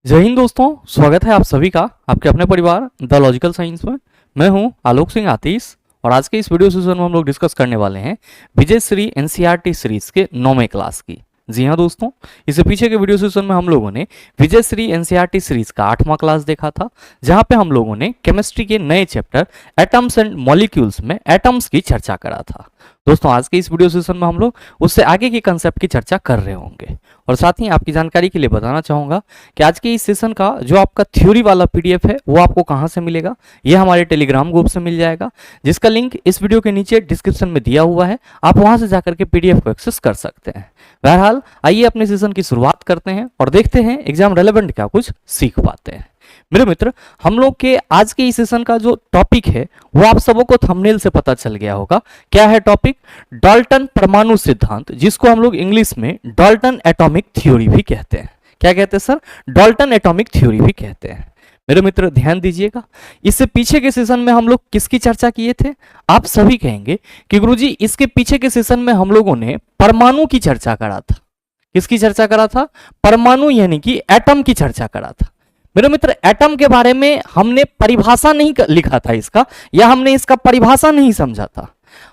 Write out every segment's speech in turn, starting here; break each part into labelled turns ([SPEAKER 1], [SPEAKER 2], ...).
[SPEAKER 1] जय हिंद दोस्तों, स्वागत है आप सभी का आपके अपने परिवार द लॉजिकल साइंस में। मैं हूं आलोक सिंह आतिश और आज के इस वीडियो सेशन में हम लोग डिस्कस करने वाले हैं विजय श्री एनसीईआरटी सीरीज के 9वें क्लास की। जी हाँ दोस्तों, इससे पीछे के वीडियो सेशन में हम लोगों ने विजय श्री एनसीईआरटी सीरीज का 8वां क्लास देखा था, जहां पे हम लोगों ने केमिस्ट्री के नए चैप्टर एटम्स एंड मॉलिक्यूल्स में एटम्स की चर्चा करा था। दोस्तों आज के इस वीडियो सेशन में हम लोग उससे आगे के कंसेप्ट की चर्चा कर रहे होंगे और साथ ही आपकी जानकारी के लिए बताना चाहूंगा कि आज के इस सेशन का जो आपका थ्योरी वाला पीडीएफ है वो आपको कहां से मिलेगा। ये हमारे टेलीग्राम ग्रुप से मिल जाएगा, जिसका लिंक इस वीडियो के नीचे डिस्क्रिप्शन में दिया हुआ है। आप वहां से जाकर के पीडीएफ को एक्सेस कर सकते हैं। बहरहाल आइए अपने सेशन की शुरुआत करते हैं और देखते हैं एग्जाम रेलेवेंट क्या कुछ सीख पाते हैं। मेरे मित्र, हम लोग के आज के इस सेशन का जो टॉपिक है वो आप सबों को थंबनेल से पता चल गया होगा। क्या है टॉपिक? डाल्टन परमाणु सिद्धांत, जिसको हम लोग इंग्लिश में डाल्टन एटॉमिक थ्योरी भी कहते हैं। क्या कहते हैं सर? डाल्टन एटॉमिक थ्योरी भी कहते हैं। मेरे मित्र ध्यान दीजिएगा, इससे पीछे के सेशन में हम लोग किसकी चर्चा किए थे? आप सभी कहेंगे कि गुरुजी इसके पीछे के सेशन में हम लोगों ने परमाणु की चर्चा करा था। किसकी चर्चा करा था? परमाणु यानी कि एटम की चर्चा करा था। मेरे मित्र, एटम के बारे में हमने परिभाषा नहीं लिखा था इसका, या हमने इसका परिभाषा नहीं समझा था।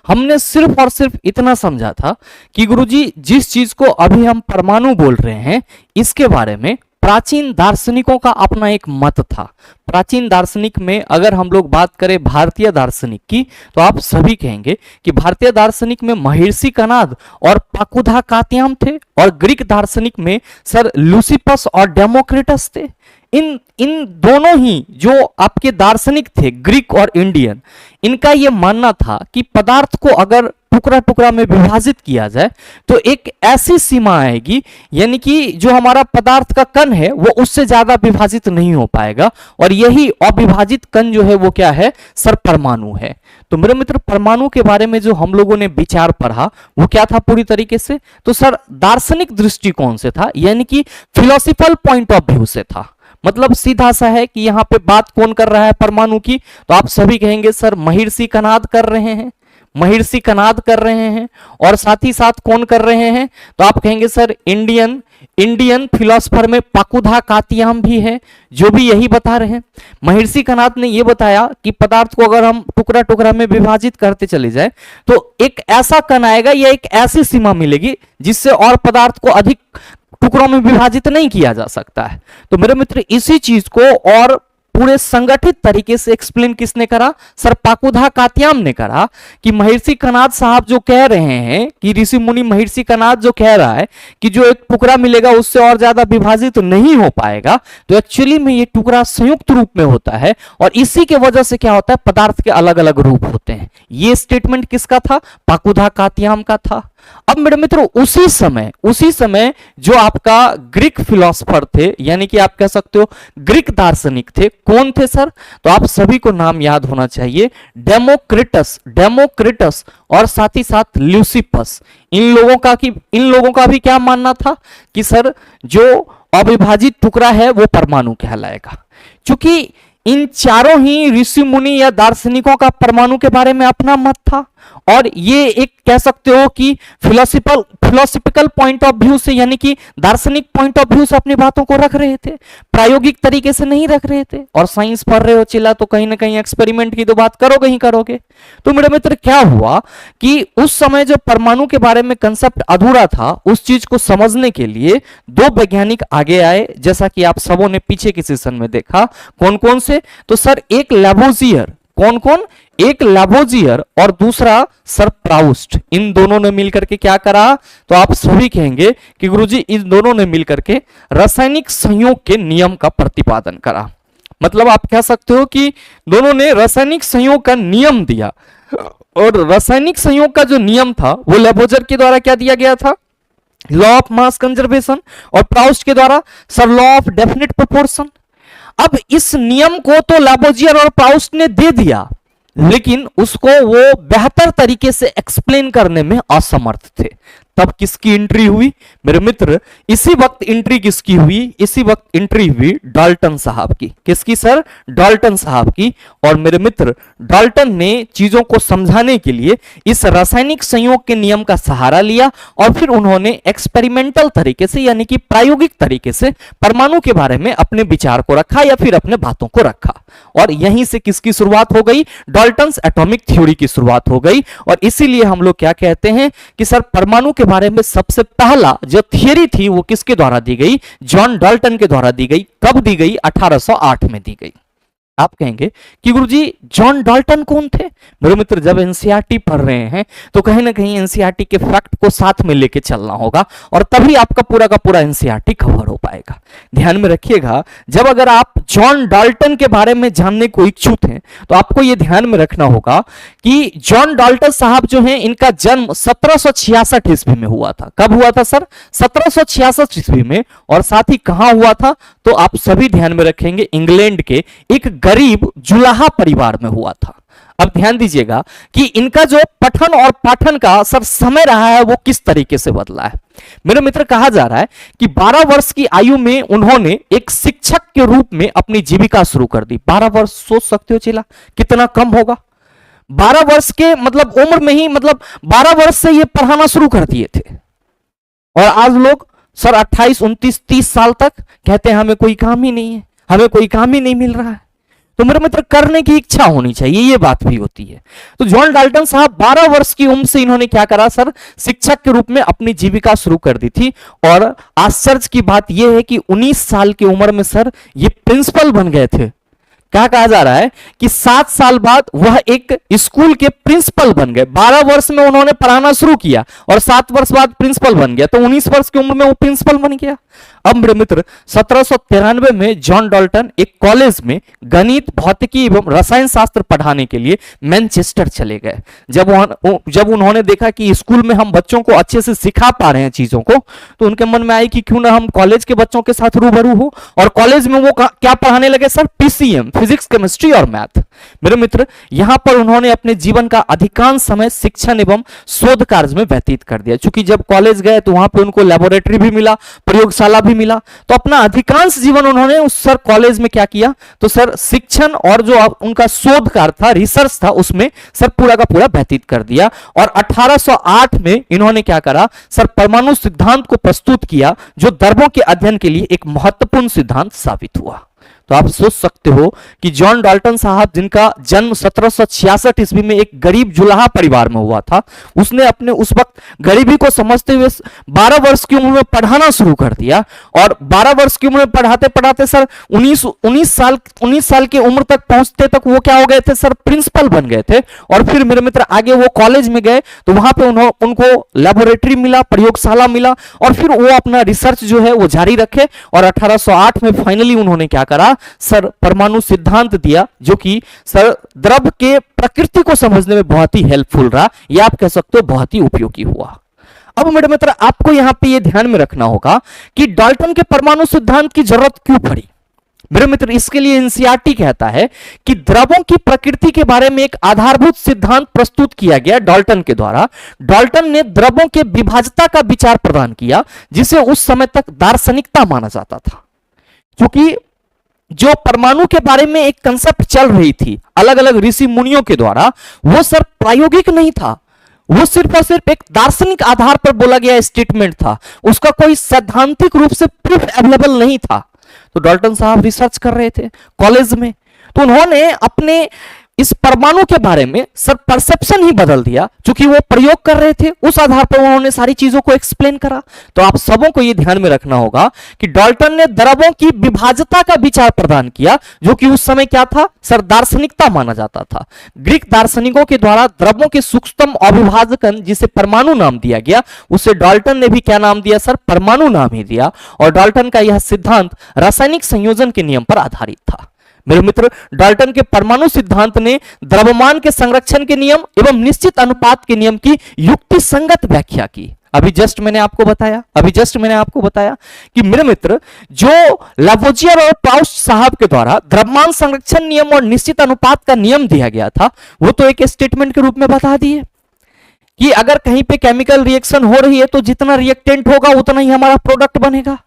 [SPEAKER 1] हमने सिर्फ और सिर्फ इतना समझा था कि गुरुजी जिस चीज को अभी हम परमाणु बोल रहे हैं इसके बारे में प्राचीन दार्शनिकों का अपना एक मत था। प्राचीन दार्शनिक में अगर हम लोग बात करें भारतीय दार्शनिक की, तो आप सभी कहेंगे कि भारतीय दार्शनिक में महर्षि कनाद और पाकुधा कात्याम थे और ग्रीक दार्शनिक में सर लुसिपस और डेमोक्रिटस थे। इन दोनों ही जो आपके दार्शनिक थे, ग्रीक और इंडियन, इनका यह मानना था कि पदार्थ को अगर टुकड़ा टुकड़ा में विभाजित किया जाए तो एक ऐसी सीमा आएगी, यानी कि जो हमारा पदार्थ का कण है वो उससे ज्यादा विभाजित नहीं हो पाएगा, और यही अविभाजित कण जो है वो क्या है सर? परमाणु है। तो मेरे मित्र, परमाणु के बारे में जो हम लोगों ने विचार पढ़ा वो क्या था पूरी तरीके से? तो सर दार्शनिक दृष्टिकोण से था, यानी कि फिलोसफिकल पॉइंट ऑफ व्यू से था। मतलब सीधा सा है कि यहां पे बात कौन कर रहा है परमाणु की? तो आप सभी कहेंगे सर महर्षि कनाद कर रहे हैं, महर्षि कनाद कर रहे हैं। और साथ ही साथ कौन कर रहे हैं? तो आप कहेंगे सर इंडियन फिलोसफर में पाकुधा कात्याम भी है, जो भी यही बता रहे हैं। महर्षि कनाद ने यह बताया कि पदार्थ को अगर हम टुकड़ा टुकड़ा में विभाजित करते चले जाए तो एक ऐसा कण आएगा या एक ऐसी सीमा मिलेगी जिससे और पदार्थ को अधिक टुकड़ों में विभाजित नहीं किया जा सकता है। तो मेरे मित्र, इसी चीज को और पूरे संगठित तरीके से एक्सप्लेन किसने करा? सर पाकुधा कात्याम ने करा कि महर्षि कनाद साहब जो कह रहे हैं कि ऋषि मुनि महर्षि कनाद जो कह रहा है कि जो एक टुकड़ा मिलेगा उससे और ज्यादा विभाजित नहीं हो पाएगा, तो एक्चुअली में ये टुकड़ा संयुक्त रूप में होता है और इसी के वजह से क्या होता है? पदार्थ के अलग अलग रूप होते हैं। ये स्टेटमेंट किसका था? पाकुधा कात्याम का था। अब मेरे मित्रों, उसी समय जो आपका ग्रीक फिलोसफर थे, यानी कि आप कह सकते हो ग्रीक दार्शनिक थे, कौन थे सर? तो आप सभी को नाम याद होना चाहिए, डेमोक्रिटस और साथ ही साथ ल्यूसिपस। इन लोगों का भी क्या मानना था कि सर जो अविभाजित टुकड़ा है वो परमाणु कहलाएगा। क्योंकि इन चारों ही ऋषि मुनि या दार्शनिकों का परमाणु के बारे में अपना मत था, और ये एक कह सकते हो कि फिलोसफिकल पॉइंट ऑफ व्यू से, यानी कि दार्शनिक पॉइंट ऑफ व्यू से अपनी बातों को रख रहे थे, प्रायोगिक तरीके से नहीं रख रहे थे। और साइंस पढ़ रहे हो चिल्ला, तो कहीं ना कहीं एक्सपेरिमेंट की तो बात करोगे ही करोगे। तो मेरे मित्र, क्या हुआ कि उस समय जो परमाणु के बारे में कंसेप्ट अधूरा था, उस चीज को समझने के लिए दो वैज्ञानिक आगे आए, जैसा कि आप सबों ने पीछे के सेशन में देखा। कौन कौन से? तो सर एक लैवोजियर, कौन? एक लैवोजियर और दूसरा सर प्राउस्ट। इन दोनों ने मिलकर के क्या करा? तो आप सभी कहेंगे कि गुरुजी इन दोनों ने मिलकर के रासायनिक संयोग के नियम का प्रतिपादन करा। मतलब आप कह सकते हो कि दोनों ने रासायनिक संयोग का नियम दिया, और रासायनिक संयोग का जो नियम था वो लैवोजियर के द्वारा क्या दिया गया था? लॉ ऑफ मास कंजर्वेशन, और प्राउस्ट के द्वारा sir law of definite proportion. अब इस नियम को तो लैवोजियर और प्राउस्ट ने दे दिया, लेकिन उसको वो बेहतर तरीके से एक्सप्लेन करने में असमर्थ थे। तब किसकी एंट्री हुई मेरे मित्र? इसी वक्त एंट्री किसकी हुई? इसी वक्त एंट्री हुई डाल्टन साहब की। किसकी सर? डाल्टन साहब की। और मेरे मित्र डाल्टन ने चीजों को समझाने के लिए इस रासायनिक संयोग के नियम का सहारा लिया और फिर उन्होंने एक्सपेरिमेंटल तरीके से यानी कि प्रायोगिक तरीके से परमाणु के बारे में अपने विचार को रखा या फिर अपने बातों को रखा। और यहीं से किसकी शुरुआत हो गई? डाल्टन्स एटॉमिक थ्योरी की शुरुआत हो गई। और इसीलिए हम लोग क्या कहते हैं कि सर परमाणु के बारे में सबसे पहला जो थियरी थी वो किसके द्वारा दी गई? जॉन डाल्टन के द्वारा दी गई। कब दी गई? 1808 में दी गई। आप कहेंगे कि गुरुजी जॉन डाल्टन कौन थे? मेरे मित्र जब एनसीईआरटी पढ़ रहे हैं तो कहीं ना कहीं एनसीईआरटी के फैक्ट को साथ में लेके चलना होगा और तभी आपका पूरा का पूरा एनसीईआरटी कवर हो पाएगा। ध्यान में रखिएगा, जब अगर आप जॉन डाल्टन के बारे में जानने को इच्छुक हैं तो आपको यह ध्यान में रखना होगा कि जॉन डाल्टन साहब जो हैं इनका जन्म 1766 ईस्वी में हुआ था। कब हुआ था सर? 1766 ईस्वी में। और साथ ही कहां हुआ था? तो आप सभी ध्यान में रखेंगे, इंग्लैंड के एक गरीब जुलाहा परिवार में हुआ था। अब ध्यान दीजिएगा कि इनका जो पठन और पाठन का सर समय रहा है वो किस तरीके से बदला है। मेरे मित्र कहा जा रहा है कि 12 वर्ष की आयु में उन्होंने एक शिक्षक के रूप में अपनी जीविका शुरू कर दी। 12 वर्ष सोच सकते हो चेला कितना कम होगा? 12 वर्ष के मतलब उम्र में ही मतलब 12 वर्ष से ये पढ़ाना शुरू कर दिए थे। और आज लोग सर 28, 29, 30 साल तक कहते हैं हमें कोई काम ही नहीं है, हमें कोई काम ही नहीं मिल रहा है। तो मेरे मित्र करने की इच्छा होनी चाहिए, ये बात भी होती है। तो जॉन डाल्टन साहब 12 वर्ष की उम्र से इन्होंने क्या करा सर? शिक्षक के रूप में अपनी जीविका शुरू कर दी थी। और आश्चर्य की बात यह है कि 19 साल की उम्र में सर ये प्रिंसिपल बन गए थे। क्या कहा जा रहा है कि 7 साल बाद वह एक स्कूल के प्रिंसिपल बन गए। 12 वर्ष में उन्होंने पढ़ाना शुरू किया और 7 वर्ष बाद प्रिंसिपल बन गया, तो 19 वर्ष की उम्र में वो प्रिंसिपल बन गया। अब मेरे मित्र 1793 में जॉन डाल्टन एक कॉलेज में गणित, भौतिकी एवं रसायन शास्त्र पढ़ाने के लिए मैनचेस्टर चले गए। जब उन्होंने देखा कि स्कूल में हम बच्चों को अच्छे से सिखा पा रहे हैं चीजों को, तो उनके मन में आई कि क्यों ना हम कॉलेज के बच्चों के साथ रूबरू हो। और कॉलेज में वो क्या पढ़ाने लगे सर? पीसीएम, फिजिक्स, केमिस्ट्री और मैथ। मेरे मित्र यहां पर उन्होंने अपने जीवन का अधिकांश समय शिक्षण एवं शोध कार्य में व्यतीत कर दिया। चूंकि जब कॉलेज गए तो वहां पे उनको लेबोरेटरी भी मिला, प्रयोगशाला भी मिला, तो अपना अधिकांश जीवन उन्होंने उस सर कॉलेज में क्या किया? तो सर शिक्षण और जो उनका शोध कार्य था, रिसर्च था, उसमें सर पूरा का पूरा व्यतीत कर दिया। और 1808 में इन्होंने क्या करा सर? परमाणु सिद्धांत को प्रस्तुत किया, जो द्रव्यों के अध्ययन के लिए एक महत्वपूर्ण सिद्धांत साबित हुआ। तो आप सोच सकते हो कि जॉन डाल्टन साहब जिनका जन्म 1766 ईस्वी में एक गरीब जुलाहा परिवार में हुआ था, उसने अपने उस वक्त गरीबी को समझते हुए 12 वर्ष की उम्र में पढ़ाना शुरू कर दिया। और 12 वर्ष की उम्र में पढ़ाते पढ़ाते सर 19 साल की उम्र तक पहुंचते तक वो क्या हो गए थे सर? प्रिंसिपल बन गए थे। और फिर मेरे मित्र आगे वो कॉलेज में गए तो वहां पे उनको लेबोरेटरी मिला, प्रयोगशाला मिला, और फिर वो अपना रिसर्च जो है वो जारी रखे। और 1808 में फाइनली उन्होंने क्या करा सर? परमाणु सिद्धांत दिया, जो कि सर द्रव्य के प्रकृति को समझने में बहुत ही हेल्पफुल रहा, या आप कह सकते हो बहुत ही उपयोगी हुआ। अब मेरे मित्र आपको यहां पे ये ध्यान में रखना होगा कि डाल्टन के परमाणु सिद्धांत की जरूरत क्यों पड़ी। मेरे मित्र इसके लिए एनसीईआरटी कहता है कि द्रव्यों की प्रकृति के बारे में एक आधारभूत सिद्धांत प्रस्तुत किया गया डाल्टन के द्वारा। डाल्टन ने द्रव्यों के विभाज्यता का विचार प्रदान किया, जिसे उस समय तक दार्शनिकता माना जाता था। क्योंकि जो परमाणु के बारे में एक कंसेप्ट चल रही थी अलग अलग ऋषि मुनियों के द्वारा, वो सर प्रायोगिक नहीं था, वो सिर्फ और सिर्फ एक दार्शनिक आधार पर बोला गया स्टेटमेंट था, उसका कोई सैद्धांतिक रूप से प्रूफ अवेलेबल नहीं था। तो डाल्टन साहब रिसर्च कर रहे थे कॉलेज में, तो उन्होंने अपने इस परमाणु के बारे में सर परसेप्शन ही बदल दिया। क्योंकि वो प्रयोग कर रहे थे, उस आधार पर उन्होंने सारी चीजों को एक्सप्लेन करा। तो आप सबों को ये ध्यान में रखना होगा कि डाल्टन ने द्रव्यों की विभाज्यता का विचार प्रदान किया, जो कि उस समय क्या था सर? दार्शनिकता माना जाता था। ग्रीक दार्शनिकों के द्वारा द्रव्यों के सूक्ष्मतम अविभाजकन, जिसे परमाणु नाम दिया गया, उसे डाल्टन ने भी क्या नाम दिया सर? परमाणु नाम ही दिया। और डाल्टन का यह सिद्धांत रासायनिक संयोजन के नियम पर आधारित था। मेरे मित्र डाल्टन के परमाणु सिद्धांत ने द्रव्यमान के संरक्षण के नियम एवं निश्चित अनुपात के नियम की युक्ति संगत व्याख्या की। अभी जस्ट मैंने आपको बताया कि मेरे मित्र जो लावोजियर और पाउस्ट साहब के द्वारा द्रव्यमान संरक्षण नियम और निश्चित अनुपात का नियम दिया गया था, वो तो एक स्टेटमेंट के रूप में बता दिए। कि अगर कहीं पे केमिकल रिएक्शन हो रही है तो जितना रिएक्टेंट होगा उतना ही हमारा प्रोडक्ट बनेगा।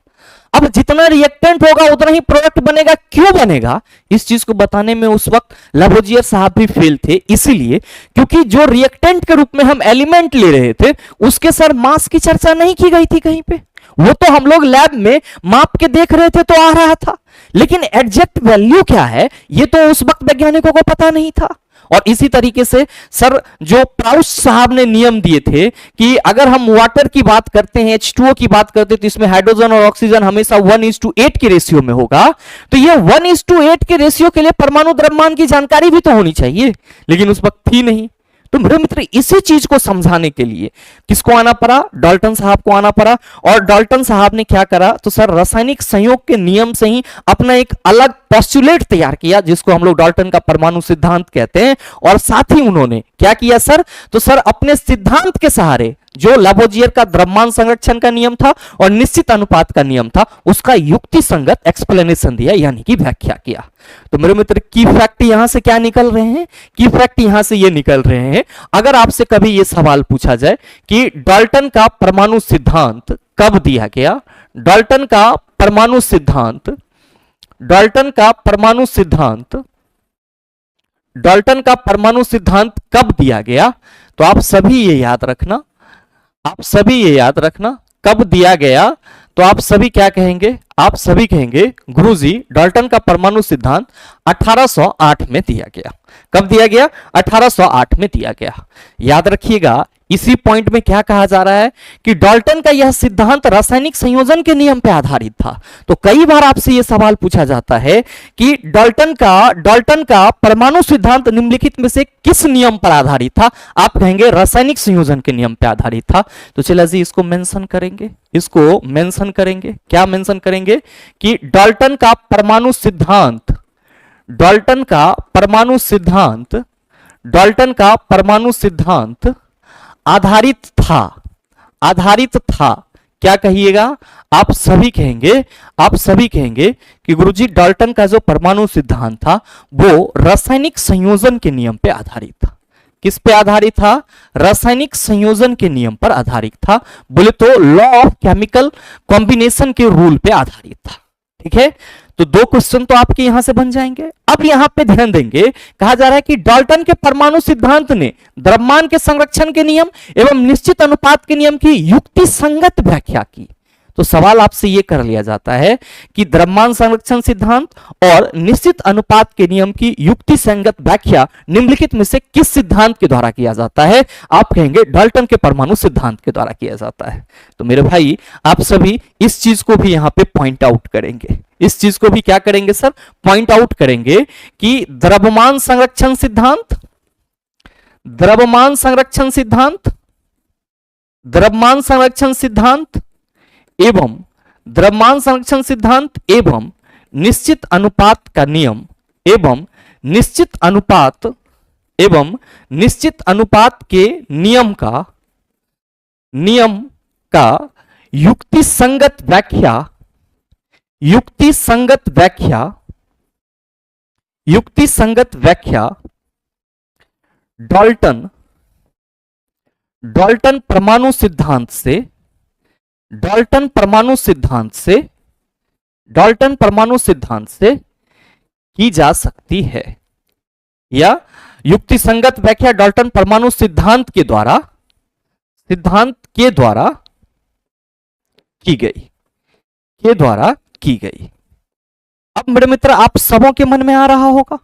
[SPEAKER 1] अब जितना रिएक्टेंट होगा उतना ही प्रोडक्ट बनेगा, क्यों बनेगा? इस चीज को बताने में उस वक्त लैवोजियर साहब भी फेल थे, इसीलिए क्योंकि जो रिएक्टेंट के रूप में हम एलिमेंट ले रहे थे उसके सर मास की चर्चा नहीं की गई थी कहीं पे। वो तो हम लोग लैब में माप के देख रहे थे तो आ रहा था, लेकिन एग्जैक्ट वैल्यू क्या है ये तो उस वक्त वैज्ञानिकों को पता नहीं था। और इसी तरीके से सर जो प्राउस साहब ने नियम दिए थे कि अगर हम वाटर की बात करते हैं, H2O की बात करते हैं, तो इसमें हाइड्रोजन और ऑक्सीजन हमेशा 1:8 के रेशियो में होगा। तो ये 1:8 के रेशियो के लिए परमाणु द्रव्यमान की जानकारी भी तो होनी चाहिए, लेकिन उस वक्त थी नहीं। तो मेरे मित्र इसी चीज को समझाने के लिए किसको आना पड़ा? डाल्टन साहब को आना पड़ा। और डाल्टन साहब ने क्या करा? तो सर रासायनिक संयोग के नियम से ही अपना एक अलग पोस्टुलेट तैयार किया जिसको हम लोग डाल्टन का परमाणु सिद्धांत कहते हैं। और साथ ही उन्होंने क्या किया सर? तो सर अपने सिद्धांत के सहारे जो लैवोजियर का द्रव्यमान संरक्षण का नियम था और निश्चित अनुपात का नियम था उसका युक्ति संगत एक्सप्लेनेशन दिया, यानी कि व्याख्या किया। तो मेरे मित्र की फैक्ट यहां से क्या निकल रहे हैं? की फैक्ट यहां से ये निकल रहे हैं, अगर आपसे कभी ये सवाल पूछा जाए कि डाल्टन का परमाणु सिद्धांत कब दिया गया, डाल्टन का परमाणु सिद्धांत, डाल्टन का परमाणु सिद्धांत, डाल्टन का परमाणु सिद्धांत कब दिया गया, तो आप सभी ये याद रखना, आप सभी ये याद रखना कब दिया गया। तो आप सभी क्या कहेंगे? आप सभी कहेंगे गुरुजी डाल्टन का परमाणु सिद्धांत 1808 में दिया गया। कब दिया गया? 1808 में दिया गया। याद रखिएगा इसी पॉइंट में क्या कहा जा रहा है कि डाल्टन का यह सिद्धांत रासायनिक संयोजन के नियम पर आधारित था। तो कई बार आपसे यह सवाल पूछा जाता है कि डाल्टन का परमाणु सिद्धांत निम्नलिखित में से किस नियम पर आधारित था? आप कहेंगे रासायनिक संयोजन के नियम पर आधारित था। तो चलिए जी इसको मेंशन करेंगे, इसको मेंशन करेंगे। क्या मेंशन करेंगे? कि डाल्टन का परमाणु सिद्धांत, डाल्टन का परमाणु सिद्धांत, डाल्टन का परमाणु सिद्धांत आधारित था, आधारित था। क्या कहिएगा? आप सभी कहेंगे, आप सभी कहेंगे कि गुरुजी डाल्टन का जो परमाणु सिद्धांत था वो रासायनिक संयोजन के नियम पे आधारित था। किस पे आधारित था? रासायनिक संयोजन के नियम पर आधारित था। बोले तो लॉ ऑफ केमिकल कॉम्बिनेशन के रूल पे आधारित था। ठीक है, तो दो क्वेश्चन तो आपके यहां से बन जाएंगे। अब यहां पे ध्यान देंगे, कहा जा रहा है कि डाल्टन के परमाणु सिद्धांत ने द्रव्यमान के संरक्षण के नियम एवं निश्चित अनुपात के नियम की युक्ति संगत व्याख्या की। तो सवाल आपसे यह कर लिया जाता है कि द्रव्यमान संरक्षण सिद्धांत और निश्चित अनुपात के नियम की युक्ति संगत व्याख्या निम्नलिखित में से किस सिद्धांत के द्वारा किया जाता है? आप कहेंगे डाल्टन के परमाणु सिद्धांत के द्वारा किया जाता है। तो मेरे भाई आप सभी इस चीज को भी यहां पे पॉइंट आउट करेंगे, इस चीज को भी क्या करेंगे सर? पॉइंट आउट करेंगे कि द्रव्यमान संरक्षण सिद्धांत, द्रव्यमान संरक्षण सिद्धांत, द्रव्यमान संरक्षण सिद्धांत एवं द्रव्यमान संरक्षण सिद्धांत एवं निश्चित अनुपात का नियम एवं निश्चित अनुपात एवं निश्चित अनुपात के नियम का युक्ति संगत व्याख्या, युक्ति संगत व्याख्या, युक्ति संगत व्याख्या डाल्टन, डाल्टन परमाणु सिद्धांत से, डाल्टन परमाणु सिद्धांत से, डाल्टन परमाणु सिद्धांत से की जा सकती है, या युक्ति संगत व्याख्या डाल्टन परमाणु सिद्धांत के द्वारा, सिद्धांत के द्वारा की गई, के द्वारा की गई। अब मेरे मित्र आप सबों के मन में आ रहा होगा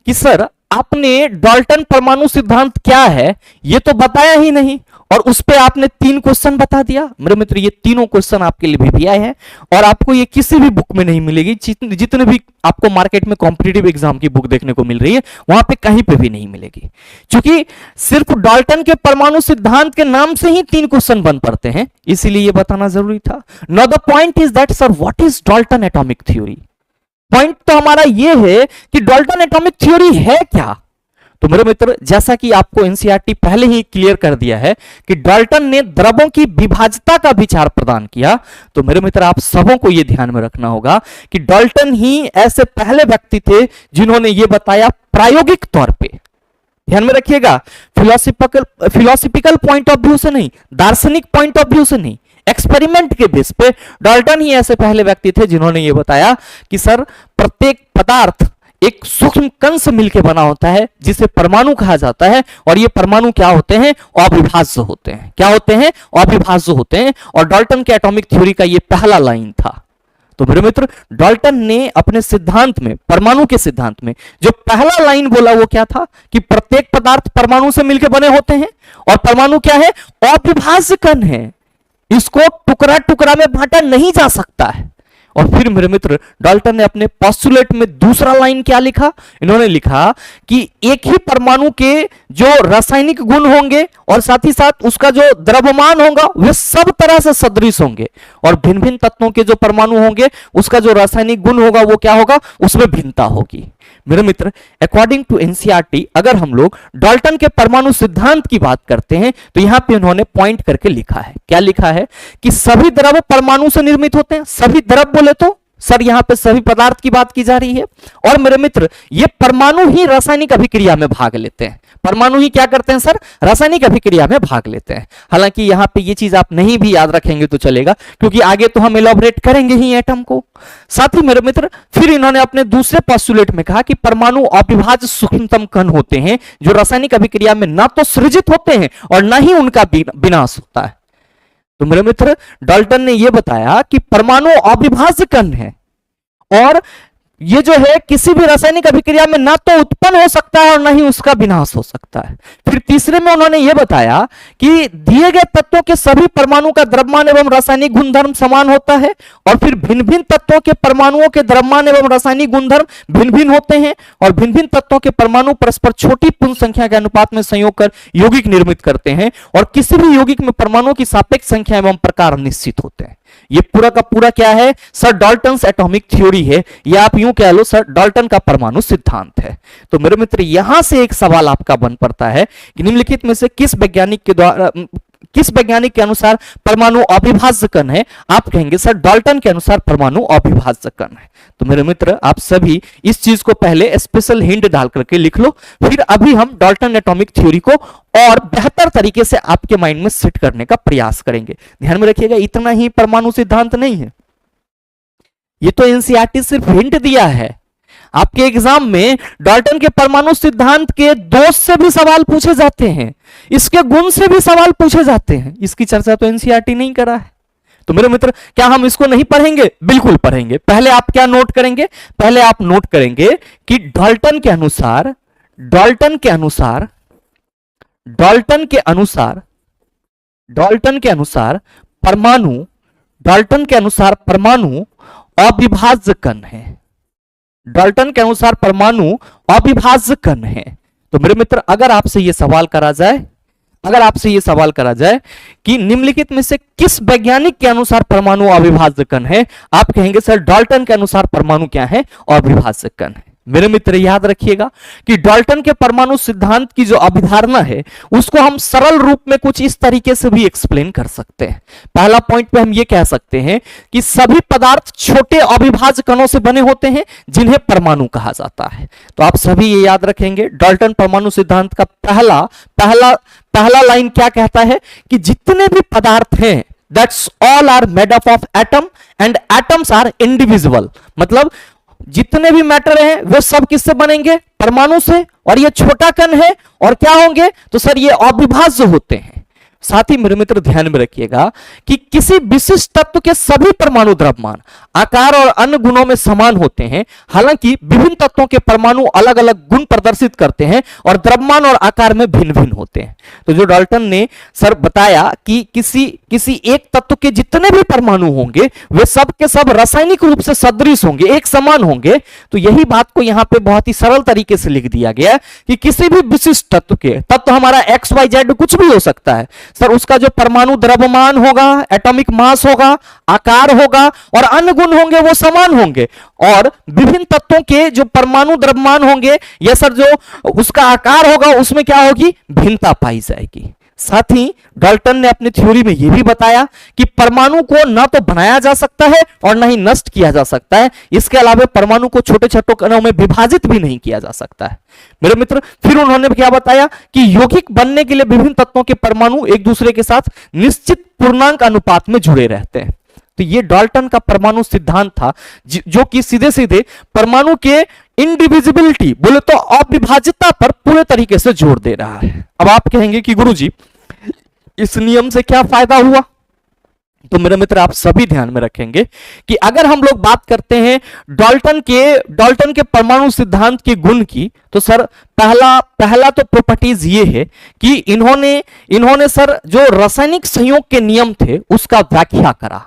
[SPEAKER 1] कि सर आपने डाल्टन परमाणु सिद्धांत क्या है ये तो बताया ही नहीं और उस पे आपने 3 क्वेश्चन बता दिया। मेरे मित्र ये तीनों क्वेश्चन आपके लिए भी आए हैं और आपको ये किसी भी बुक में नहीं मिलेगी। जितने भी आपको मार्केट में कॉम्पिटिटिव एग्जाम की बुक देखने को मिल रही है वहां पे कहीं पे भी नहीं मिलेगी, क्योंकि सिर्फ डाल्टन के परमाणु सिद्धांत के नाम से ही 3 क्वेश्चन बन पड़ते हैं, इसीलिए ये बताना जरूरी था। Now the point is that sir what is Dalton atomic theory. Point तो हमारा यह है कि डाल्टन एटॉमिक थ्योरी है क्या। तो मेरे मित्र जैसा कि आपको एनसीईआरटी पहले ही क्लियर कर दिया है कि डाल्टन ने द्रव्यों की विभाज्यता का विचार प्रदान किया, तो मेरे मित्र आप सबों को यह ध्यान में रखना होगा कि डाल्टन ही ऐसे पहले व्यक्ति थे जिन्होंने यह बताया प्रायोगिक तौर पे, ध्यान में रखिएगा, फिलोसफिकल पॉइंट ऑफ व्यू से नहीं, दार्शनिक पॉइंट ऑफ व्यू से नहीं, एक्सपेरिमेंट के बेस पे डाल्टन ही ऐसे पहले व्यक्ति थे जिन्होंने ये बताया कि सर प्रत्येक पदार्थ एक सूक्ष्म कण से मिलकर बना होता है जिसे परमाणु कहा जाता है, और ये परमाणु क्या होते हैं, अविभाज्य होते हैं। क्या होते हैं, अविभाज्य होते हैं। और डाल्टन के एटॉमिक थ्योरी का ये पहला लाइन था। तो मेरे मित्र, डाल्टन ने अपने सिद्धांत में, परमाणु के सिद्धांत में जो पहला लाइन बोला वो क्या था कि प्रत्येक पदार्थ परमाणु से मिलकर बने होते हैं, और परमाणु क्या है, अविभाज्य कण है, इसको टुकड़ा टुकड़ा में बांटा नहीं जा सकता है। और फिर मेरे मित्र, डाल्टन ने अपने पोस्टुलेट में दूसरा लाइन क्या लिखा, इन्होंने लिखा कि एक ही परमाणु के जो रासायनिक गुण होंगे और साथ ही साथ उसका जो द्रव्यमान होगा वे सब तरह से सदृश होंगे, और भिन्न भिन्न तत्वों के जो परमाणु होंगे उसका जो रासायनिक गुण होगा वो क्या होगा, उसमें भिन्नता होगी। मेरे मित्र, अकॉर्डिंग टू एनसीईआरटी अगर हम लोग डाल्टन के परमाणु सिद्धांत की बात करते हैं तो यहां पे उन्होंने पॉइंट करके लिखा है, क्या लिखा है कि सभी द्रव्य परमाणु से निर्मित होते हैं। सभी द्रव्य बोले तो सर यहां पे सभी पदार्थ की बात की जा रही है। और मेरे मित्र, ये परमाणु ही रासायनिक अभिक्रिया में भाग लेते हैं। परमाणु ही क्या करते हैं सर, रासायनिक अभिक्रिया में भाग लेते हैं। हालांकि यहां पे ये चीज आप नहीं भी याद रखेंगे तो चलेगा, क्योंकि आगे तो हम एलॉबरेट करेंगे ही एटम को। साथ ही मेरे मित्र, फिर इन्होंने अपने दूसरे पोस्टुलेट में कहा कि परमाणु अविभाज्य सूक्ष्मतम कण होते हैं जो रासायनिक अभिक्रिया में ना तो सृजित होते हैं और ना ही उनका विनाश होता है। तो मेरे मित्र, डाल्टन ने यह बताया कि परमाणु अविभाज्य कण है, और ये जो है किसी भी रासायनिक अभिक्रिया में ना तो उत्पन्न हो सकता है और ना ही उसका विनाश हो सकता है। फिर तीसरे में उन्होंने यह बताया कि दिए गए तत्वों के सभी परमाणु का द्रव्यमान एवं रासायनिक गुणधर्म समान होता है, और फिर भिन्न भिन्न तत्वों के परमाणुओं के द्रव्यमान एवं रासायनिक गुणधर्म भिन्न भिन्न होते हैं, और भिन्न भिन्न तत्वों के परमाणु परस्पर छोटी पूर्ण संख्या के अनुपात में संयोग कर यौगिक निर्मित करते हैं, और किसी भी यौगिक में परमाणुओं की सापेक्ष संख्या एवं प्रकार निश्चित होते हैं। ये पूरा का पूरा क्या है सर, डाल्टन्स एटॉमिक थ्योरी है, या आप यूं कह लो सर डाल्टन का परमाणु सिद्धांत है। तो मेरे मित्र, यहां से एक सवाल आपका बन पड़ता है कि निम्नलिखित में से किस वैज्ञानिक के अनुसार परमाणु अविभाज्य कण है। आप कहेंगे सर डाल्टन के अनुसार परमाणु अविभाज्य कण है। तो मेरे मित्र, आप सभी इस चीज को पहले स्पेशल हिंट डाल करके लिख लो, फिर अभी हम डाल्टन एटॉमिक थ्योरी को और बेहतर तरीके से आपके माइंड में सेट करने का प्रयास करेंगे। ध्यान में रखिएगा, इतना ही परमाणु सिद्धांत नहीं है, ये तो एनसीईआरटी सिर्फ हिंट दिया है। आपके एग्जाम में डाल्टन के परमाणु सिद्धांत के दोष से भी सवाल पूछे जाते हैं, इसके गुण से भी सवाल पूछे जाते हैं। इसकी चर्चा तो एनसीईआरटी नहीं करा है। तो मेरे मित्र, क्या हम इसको नहीं पढ़ेंगे? बिल्कुल पढ़ेंगे। पहले आप क्या नोट करेंगे? पहले आप नोट करेंगे कि डाल्टन के अनुसार परमाणु अविभाज्य कण है। डाल्टन के अनुसार परमाणु अविभाज्य कण है। तो मेरे मित्र, अगर आपसे यह सवाल करा जाए कि निम्नलिखित में से किस वैज्ञानिक के अनुसार परमाणु अविभाज्य कण है, आप कहेंगे सर डाल्टन के अनुसार परमाणु क्या है? अविभाज्य कण है। मेरे मित्र, याद रखिएगा कि डाल्टन के परमाणु सिद्धांत की जो अभिधारणा है उसको हम सरल रूप में कुछ इस तरीके से भी एक्सप्लेन कर सकते हैं। पहला पॉइंट पे हम ये कह सकते हैं कि सभी पदार्थ छोटे अविभाज्य कणों से बने होते हैं जिन्हें परमाणु कहा जाता है। तो आप सभी ये याद रखेंगे, डाल्टन परमाणु सिद्धांत का पहला लाइन क्या कहता है कि जितने भी पदार्थ हैं that's all are made up of atom and atoms are individual. मतलब जितने भी मैटर हैं वे सब किससे बनेंगे? परमाणु से। और ये छोटा कण है और क्या होंगे? तो सर ये अविभाज्य होते हैं। साथ ही मेरे मित्र ध्यान में रखिएगा कि किसी विशिष्ट तत्व के सभी परमाणु द्रव्यमान, आकार और अन्य गुणों में समान होते हैं। हालांकि विभिन्न तत्वों के परमाणु अलग अलग गुण प्रदर्शित करते हैं और द्रव्यमान और आकार में भिन्न भिन्न होते हैं। तो जो डाल्टन ने सर बताया कि किसी एक तत्व के जितने भी परमाणु होंगे वे सब के सब रासायनिक रूप से सदृश होंगे, एक समान होंगे। तो यही बात को यहां पे बहुत ही सरल तरीके से लिख दिया गया कि किसी भी विशिष्ट तत्व के, तत्व हमारा XYZ कुछ भी हो सकता है सर, उसका जो परमाणु द्रव्यमान होगा, एटॉमिक मास होगा, आकार होगा और अन्य गुण होंगे वो समान होंगे। और विभिन्न तत्वों के जो परमाणु द्रव्यमान होंगे या सर जो उसका आकार होगा उसमें क्या होगी? भिन्नता पाई जाएगी। साथ ही डाल्टन ने अपनी थ्योरी में यह भी बताया कि परमाणु को ना तो बनाया जा सकता है और ना ही नष्ट किया जा सकता है। इसके अलावा परमाणु को छोटे छोटे कणों में विभाजित भी नहीं किया जा सकता है मेरे मित्र। फिर उन्होंने क्या बताया कि यौगिक बनने के लिए विभिन्न तत्वों के परमाणु एक दूसरे के साथ निश्चित पूर्णांक अनुपात में जुड़े रहते हैं। तो ये डाल्टन का परमाणु सिद्धांत था जो कि सीधे सीधे परमाणु के इंडिविजिबिलिटी बोले तो अविभाज्यता पर पूरे तरीके से जोर दे रहा है। अब आप कहेंगे कि गुरुजी इस नियम से क्या फायदा हुआ, तो मेरे मित्र आप सभी ध्यान में रखेंगे कि अगर हम लोग बात करते हैं डाल्टन के परमाणु सिद्धांत के गुण की, तो सर पहला तो प्रॉपर्टीज ये है कि इन्होंने सर जो रासायनिक संयोग के नियम थे उसका व्याख्या करा।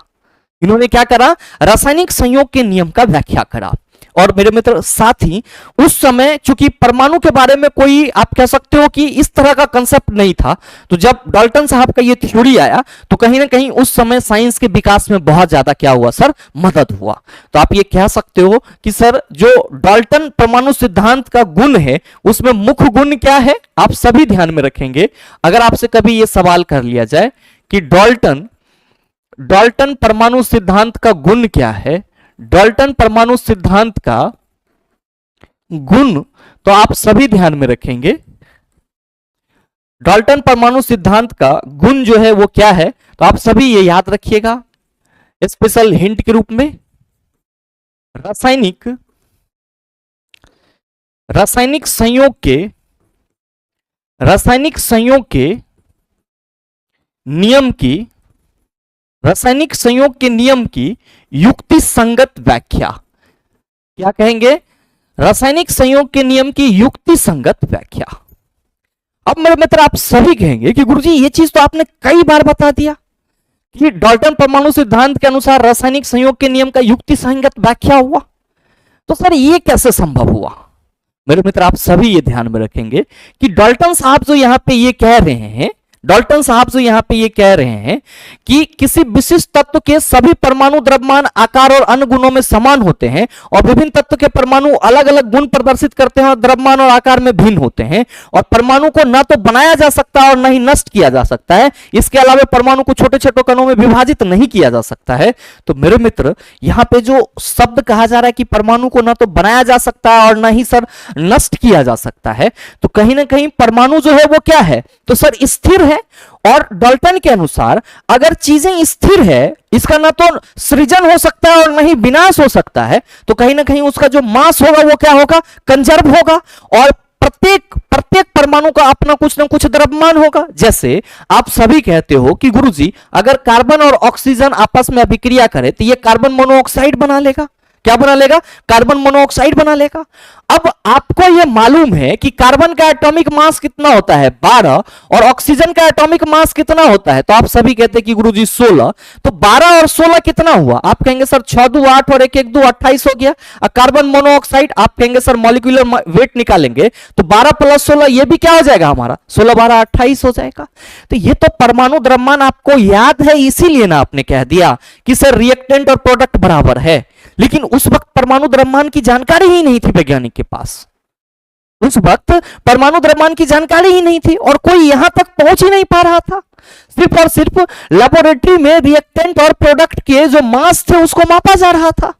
[SPEAKER 1] इन्होंने क्या करा, रासायनिक संयोग के नियम का व्याख्या करा। और मेरे मित्र साथ ही उस समय चूंकि परमाणु के बारे में कोई आप कह सकते हो कि इस तरह का कंसेप्ट नहीं था, तो जब डाल्टन साहब का ये थ्योरी आया तो कहीं ना कहीं उस समय साइंस के विकास में बहुत ज्यादा क्या हुआ सर, मदद हुआ। तो आप ये कह सकते हो कि सर जो डाल्टन परमाणु सिद्धांत का गुण है उसमें मुख्य गुण क्या है, आप सभी ध्यान में रखेंगे। अगर आपसे कभी ये सवाल कर लिया जाए कि डाल्टन परमाणु सिद्धांत का गुण क्या है, डाल्टन परमाणु सिद्धांत का गुण, तो आप सभी ध्यान में रखेंगे डाल्टन परमाणु सिद्धांत का गुण जो है वो क्या है, तो आप सभी ये याद रखिएगा स्पेशल हिंट के रूप में। रासायनिक संयोग के नियम की युक्ति संगत व्याख्या। क्या कहेंगे, रासायनिक संयोग के नियम की युक्ति संगत व्याख्या। अब मेरे मित्र आप सभी कहेंगे कि गुरुजी ये चीज तो आपने कई बार बता दिया कि डाल्टन परमाणु सिद्धांत के अनुसार रासायनिक संयोग के नियम का युक्ति संगत व्याख्या हुआ, तो सर ये कैसे संभव हुआ। मेरे मित्र आप सभी ये ध्यान में रखेंगे कि डाल्टन साहब जो यहां पे ये कह रहे हैं कि किसी विशिष्ट तत्व के सभी परमाणु द्रव्यमान आकार और अन्य गुणों में समान होते हैं और विभिन्न तत्व के परमाणु अलग अलग गुण प्रदर्शित करते हैं और द्रव्यमान और आकार में भिन्न होते हैं, और परमाणु को न तो बनाया जा सकता है और न ही नष्ट किया जा सकता है। इसके अलावा परमाणु को छोटे छोटे कणों में विभाजित नहीं किया जा सकता है। तो मेरे मित्र यहां पे जो शब्द कहा जा रहा है कि परमाणु को न तो बनाया जा सकता है और न ही सर नष्ट किया जा सकता है, तो कहीं ना कहीं परमाणु जो है वो क्या है, तो सर स्थिर है। और डाल्टन के अनुसार अगर चीजें स्थिर है, इसका ना तो सृजन हो सकता है और ना ही विनाश हो सकता है, तो कहीं ना कहीं उसका जो मास होगा वो क्या होगा, कंजर्व होगा। और प्रत्येक परमाणु का अपना कुछ ना कुछ द्रव्यमान होगा। जैसे आप सभी कहते हो कि गुरुजी अगर कार्बन और ऑक्सीजन आपस में अभिक्रिया करे तो ये कार्बन मोनोऑक्साइड बना लेगा। क्या बना लेगा, कार्बन मोनोऑक्साइड बना लेगा। अब आपको यह मालूम है कि कार्बन का एटॉमिक मास कितना होता है 12 और ऑक्सीजन का एटॉमिक मास कितना होता है, तो आप सभी कहते हैं कि गुरुजी 16। तो 12 और 16 कितना हुआ, आप कहेंगे सर 6 2 8 और 1 1 2 28 हो गया। और कार्बन मोनोऑक्साइड आप कहेंगे सर मॉलिक्यूलर वेट निकालेंगे तो 12 + 16 ये भी क्या हो जाएगा हमारा 16 12 28 हो जाएगा। तो ये तो परमाणु द्रव्यमान आपको याद है, इसीलिए ना आपने कह दिया कि सर रिएक्टेंट और प्रोडक्ट बराबर है। लेकिन उस वक्त परमाणु द्रव्यमान की जानकारी ही नहीं थी वैज्ञानिक के पास। उस वक्त परमाणु द्रव्यमान की जानकारी ही नहीं थी और कोई यहां तक पहुंच ही नहीं पा रहा था। सिर्फ और सिर्फ लेबोरेटरी में रिएक्टेंट और प्रोडक्ट के जो मास थे उसको मापा जा रहा था,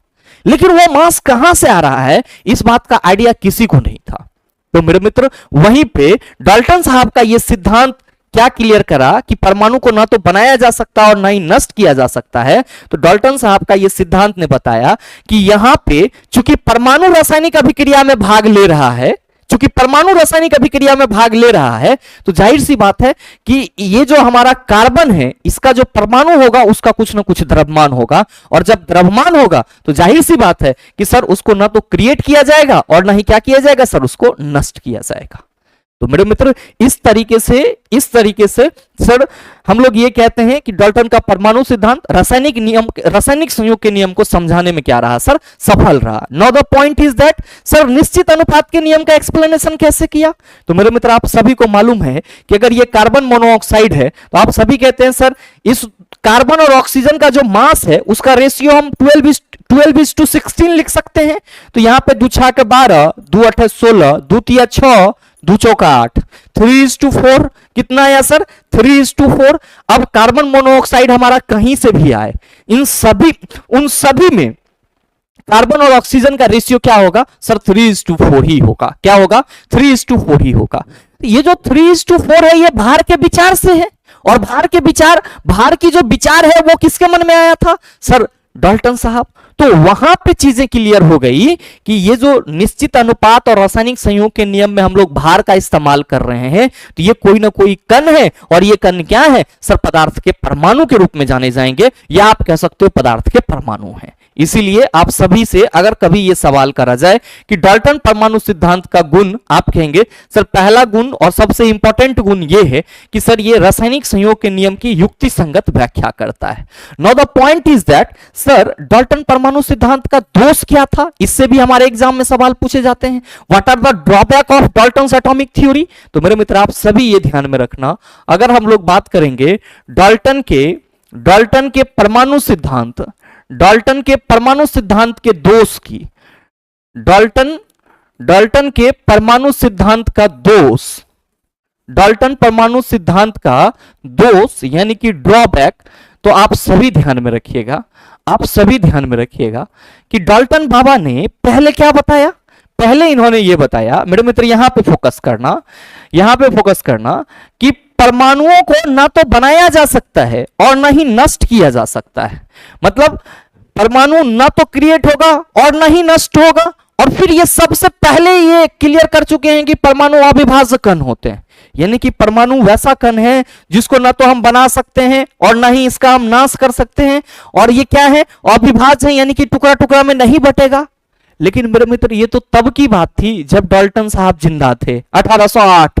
[SPEAKER 1] लेकिन वो मास कहां से आ रहा है इस बात का आइडिया किसी को नहीं था। तो मेरे मित्र वहीं पे डाल्टन साहब का यह सिद्धांत क्या क्लियर करा कि परमाणु को ना तो बनाया जा सकता और ना ही नष्ट किया जा सकता है। तो डाल्टन साहब का यह सिद्धांत ने बताया कि यहां पे चूंकि परमाणु रासायनिक अभिक्रिया में भाग ले रहा है, तो जाहिर सी बात है कि ये जो हमारा कार्बन है इसका जो परमाणु होगा उसका कुछ ना कुछ द्रव्यमान होगा, और जब द्रव्यमान होगा तो जाहिर सी बात है कि सर उसको ना तो क्रिएट किया जाएगा और ना ही क्या किया जाएगा सर उसको नष्ट किया जाएगा। तो मेरे मित्र इस तरीके से सर हम लोग ये कहते हैं कि डाल्टन का परमाणु सिद्धांत रासायनिक संयोग के नियम को समझाने में क्या रहा सर, सफल रहा। Now the point is that sir निश्चित अनुपात के नियम का एक्सप्लेनेशन कैसे किया। तो मेरे मित्र आप सभी को मालूम है कि अगर ये कार्बन मोनोऑक्साइड है तो आप सभी कहते हैं सर इस कार्बन और ऑक्सीजन का जो मास है उसका रेशियो हम 12:16 लिख सकते हैं। तो यहां पे 2 6 12, 2 8 16, 2 3 6, 2 4 8, 3:4 कितना आया सर 3:4। अब कार्बन मोनोऑक्साइड हमारा कहीं से भी आए, उन सभी में कार्बन और ऑक्सीजन का रेशियो क्या होगा सर 3:4 ही होगा। क्या होगा 3:4 ही होगा। ये जो 3:4 है ये भार के विचार से है, और भार की जो विचार है वो किसके मन में आया था सर डाल्टन साहब। तो वहां पे चीजें क्लियर हो गई कि ये जो निश्चित अनुपात और रासायनिक संयोग के नियम में हम लोग भार का इस्तेमाल कर रहे हैं, तो ये कोई ना कोई कण है, और ये कण क्या है सर पदार्थ के परमाणु के रूप में जाने जाएंगे, या आप कह सकते हो पदार्थ के परमाणु हैं। इसीलिए आप सभी से अगर कभी ये सवाल करा जाए कि डाल्टन परमाणु सिद्धांत का गुण, आप कहेंगे सर पहला गुण और सबसे इंपॉर्टेंट गुण ये है कि सर ये रासायनिक संयोग के नियम की युक्ति संगत व्याख्या करता है। Now the point is that sir Dalton परमाणु सिद्धांत का दोष क्या था, इससे भी हमारे एग्जाम में सवाल पूछे जाते हैं। What are the drawback of Dalton's atomic theory. तो मेरे मित्र आप सभी ये ध्यान में रखना, अगर हम लोग बात करेंगे डाल्टन के परमाणु सिद्धांत, डाल्टन के परमाणु सिद्धांत के दोष की, डाल्टन के परमाणु सिद्धांत का दोष, डाल्टन परमाणु सिद्धांत का दोष यानी कि ड्रॉबैक, तो आप सभी ध्यान में रखिएगा, आप सभी ध्यान में रखिएगा कि डाल्टन बाबा ने पहले क्या बताया। पहले इन्होंने ये बताया, मेरे मित्र यहां पे फोकस करना, यहां पे फोकस करना कि परमाणुओं को ना तो बनाया जा सकता है और ना ही नष्ट किया जा सकता है। मतलब परमाणु ना तो क्रिएट होगा और ना ही नष्ट होगा। और फिर ये सबसे पहले ये क्लियर कर चुके हैं कि परमाणु अविभाज्य कण होते हैं, यानी कि परमाणु वैसा कण है जिसको ना तो हम बना सकते हैं और ना ही इसका हम नाश कर सकते हैं, और ये क्या है अविभाज्य है, यानी कि टुकड़ा टुकड़ा में नहीं बटेगा। लेकिन मेरे मित्र ये तो तब की बात थी जब डाल्टन साहब जिंदा थे 1808।